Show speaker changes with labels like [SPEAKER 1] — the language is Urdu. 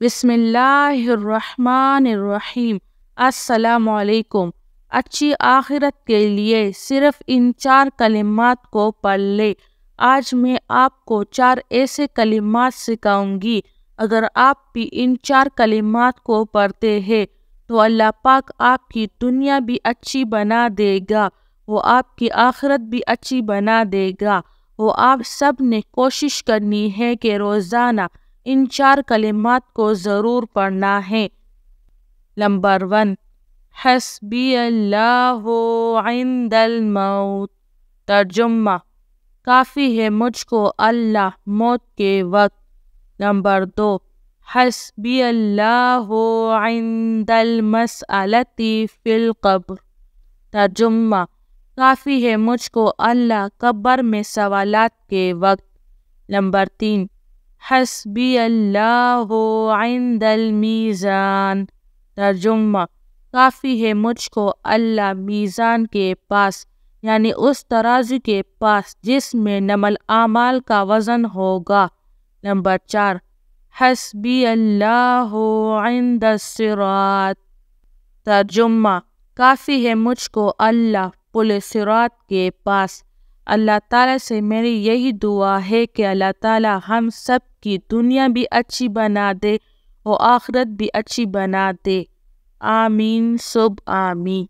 [SPEAKER 1] بسم اللہ الرحمن الرحیم۔ السلام علیکم۔ اچھی آخرت کے لیے صرف ان 4 کلمات کو پڑھ لے۔ آج میں آپ کو 4 ایسے کلمات سکھاؤں گی۔ اگر آپ بھی ان 4 کلمات کو پڑھتے ہیں تو اللہ پاک آپ کی دنیا بھی اچھی بنا دے گا، وہ آپ کی آخرت بھی اچھی بنا دے گا۔ وہ آپ سب نے کوشش کرنی ہے کہ روزانہ ان 4 کلمات کو ضرور پڑھنا ہے۔ نمبر 1، حسبی اللہ عند الموت۔ ترجمہ: کافی ہے مجھ کو اللہ موت کے وقت۔ نمبر 2، حسبی اللہ عند المسألۃ فی القبر۔ ترجمہ: کافی ہے مجھ کو اللہ قبر میں سوالات کے وقت۔ نمبر 3، حسبی اللہ عند المیزان۔ ترجمہ: کافی ہے مجھ کو اللہ میزان کے پاس، یعنی اس ترازو کے پاس جس میں نمل اعمال کا وزن ہوگا۔ نمبر 4، حسبی اللہ عند الصراط۔ ترجمہ: کافی ہے مجھ کو اللہ پل صراط کے پاس۔ اللہ تعالیٰ سے میری یہی دعا ہے کہ اللہ تعالیٰ ہم سب کی دنیا بھی اچھی بنا دے اور آخرت بھی اچھی بنا دے۔ آمین سب آمین۔